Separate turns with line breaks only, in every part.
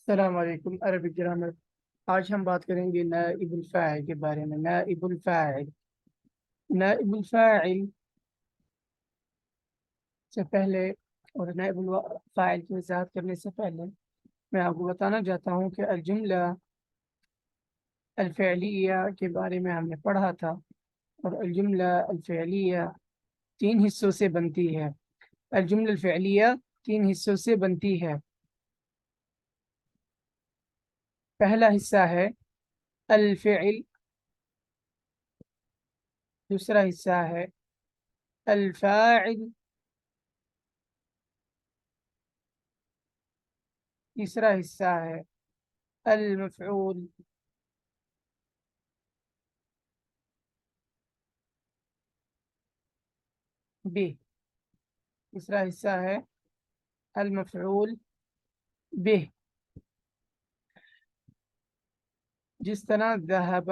السلام علیکم Arabic grammar. آج ہم بات کریں گے نائب الفاعل کے بارے میں۔ نائب الفاعل، نائب الفاعل سے پہلے اور نائب الفاعل کی وضاحت کرنے سے پہلے میں آپ کو بتانا چاہتا ہوں کہ الجملہ الفعلیہ کے بارے میں ہم نے پڑھا تھا، اور الجملہ الفعلیہ تین حصوں سے بنتی ہے۔ الجملہ الفعلیہ تین حصوں سے بنتی ہے۔ پہلا حصہ ہے الفعل، دوسرا حصہ ہے الفاعل، تیسرا حصہ ہے المفعول به۔ تیسرا حصہ ہے المفعول به۔ جس طرح ذهب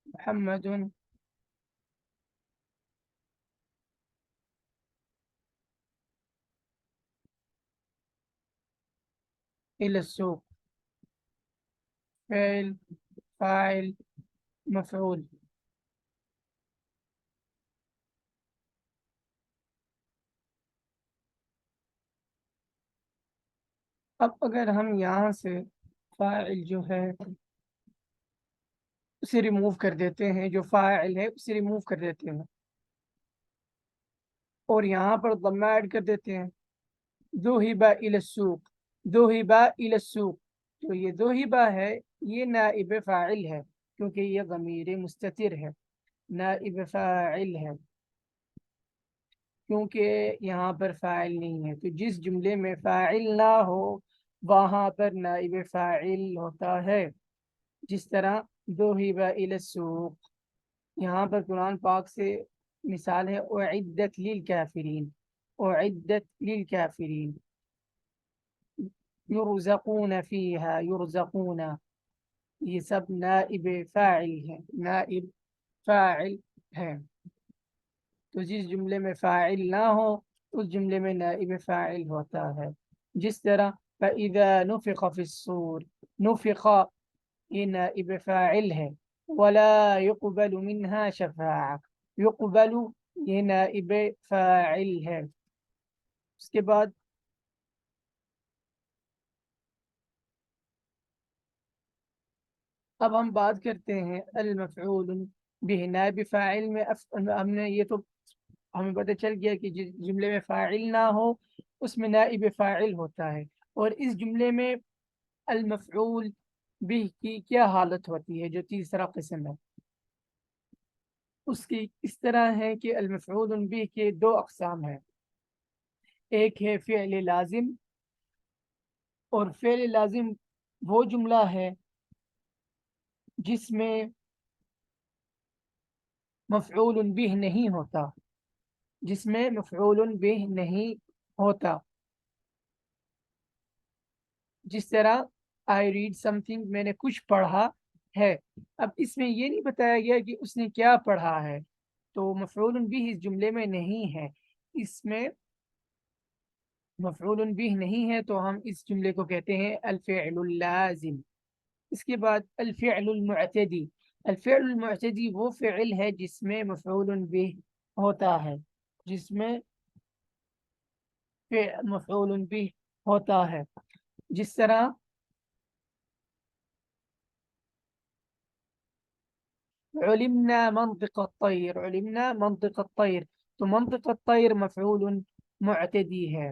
محمد إلى السوق، فعل، فاعل، مفعول۔ اب اگر ہم یہاں سے فاعل جو ہے اسے ریموو کر دیتے ہیں، جو فاعل ہے اسے ریموو کر دیتے ہیں اور یہاں پر ضمہ ایڈ کر دیتے ہیں، ذهب إلى السوق، ذهب إلى السوق، تو یہ ذهب ہے، یہ نائب فاعل ہے کیونکہ یہ ضمیر مستتر ہے، نائب فاعل ہے کیونکہ یہاں پر فاعل نہیں ہے۔ تو جس جملے میں فاعل نہ ہو وہاں پر نائب فاعل ہوتا ہے، جس طرح ذهب إلى السوق۔ یہاں پر قرآن پاک سے مثال ہے اعدت للکافرین، اعدت للکافرین، یرزقون فیہا، یرزقون، یہ سب نائب فاعل ہیں، نائب فاعل ہے۔ تو جس جملے میں فاعل نہ ہو اس جملے میں نائب فاعل ہوتا ہے، جس طرح فَإِذَا نُفِخَ فِي الصُّورِ، نُفِخَ یہ نائب فاعل ہے، وَلَا يُقْبَلُ مِنْهَا شَفَاعَةٌ، يقبل یہ نائب فاعل ہے۔ اس کے بعد اب ہم بات کرتے ہیں المفعول به۔ نائب فاعل میں ہم نے یہ تو ہمیں پتہ چل گیا کہ جس جملے میں فاعل نہ ہو اس میں نائب فاعل ہوتا ہے، اور اس جملے میں المفعول به کی کیا حالت ہوتی ہے جو تیسرا قسم ہے، اس کی اس طرح ہے کہ المفعول به کے دو اقسام ہیں، ایک ہے فعل لازم، اور فعل لازم وہ جملہ ہے جس میں مفعول به نہیں ہوتا، جس میں مفعول به نہیں ہوتا، جس طرح I read something، میں نے کچھ پڑھا ہے۔ اب اس میں یہ نہیں بتایا گیا کہ اس نے کیا پڑھا ہے، تو مفعول به اس جملے میں نہیں ہے، اس میں مفعول به نہیں ہے تو ہم اس جملے کو کہتے ہیں الفعل اللازم۔ اس کے بعد الفعل المعتدی، الفعل المعتدی وہ فعل ہے جس میں مفعول به ہوتا ہے، جس میں مفعول به ہوتا ہے، جس طرح علمنا منطق الطير، علمنا منطق الطير، تو منطق الطير مفعول معتدی ہے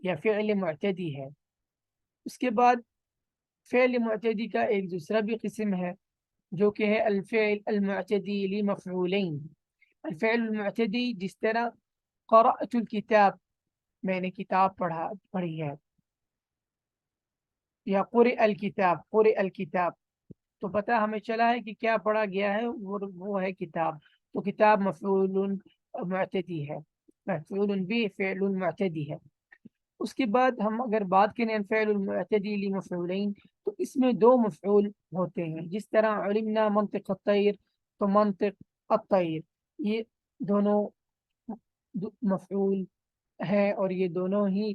یا فعل معتدی ہے۔ اس کے بعد فعل معتدی کا ایک دوسرا بھی قسم ہے جو کہ ہے الفعل المعتدی لمفعولین۔ الفعل المعتدی جس طرح قرأت الکتاب، میں نے کتاب پڑھی ہے، یا قرئ الکتاب، قرئ الکتاب، تو پتہ ہمیں چلا ہے کہ کیا پڑھا گیا ہے، وہ ہے کتاب، تو کتاب مفعول معتدی ہے، مفعول بھی فعل معتدی ہے۔ اس کے بعد ہم اگر بات کریں الفعل المعتدی لمفعولین تو اس میں دو مفعول ہوتے ہیں، جس طرح علمنا منطق الطیر، تو منطق الطیر، یہ دونوں مفعول ہیں اور یہ دونوں ہی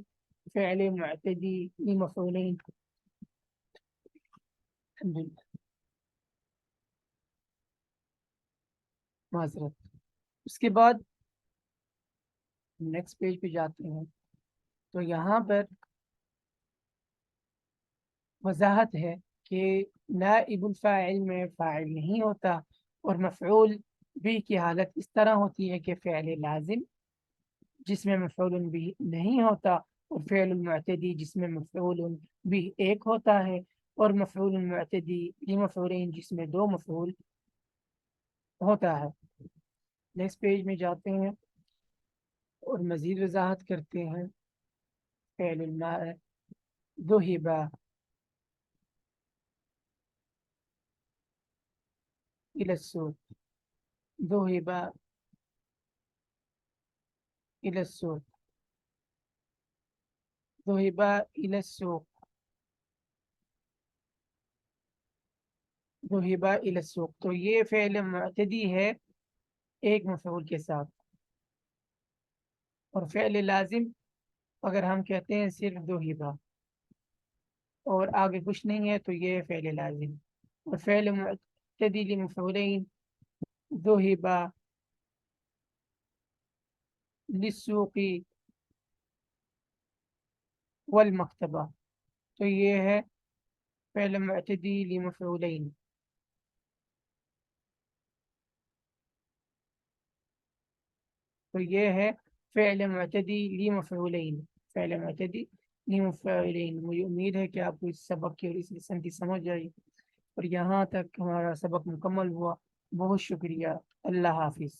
فعل معتدی لمفعولین. الحمد للہ. معذرت. اس کے بعد نیکسٹ پیج پہ جاتے ہیں تو یہاں پر وضاحت ہے کہ نائب الفاعل میں فاعل نہیں ہوتا، اور مفعول بھی کی حالت اس طرح ہوتی ہے کہ فعل لازم جس میں مفعول بھی نہیں ہوتا، اور فعل المعتدی جس میں مفعول بھی ایک ہوتا ہے، اور مفعول المعتدی لمفعولین جس میں دو مفعول ہوتا ہے. نیکسٹ پیج میں جاتے ہیں اور مزید وضاحت کرتے ہیں. فعل الماء ذهب إلى السوق، ذهب إلى السوق، ذهب إلى السوق، ذهب إلى السوق. تو یہ فعل معتدی ہے ایک مفعول کے ساتھ، اور فعل لازم اگر ہم کہتے ہیں صرف ذهب اور آگے کچھ نہیں ہے تو یہ فعل لازم. اور فعل معتدی لمفعولین ذهب للسوق والمکتبہ، تو یہ ہے فعل معتدی لمفعولین. تو یہ ہے فعل معتدی لمفعولین، فعل معتدی لمفعولین. مجھے امید ہے کہ آپ کو اس سبق کی اور اس لیسن کی سمجھ آئی، اور یہاں تک ہمارا سبق مکمل ہوا. بہت شکریہ. اللہ حافظ.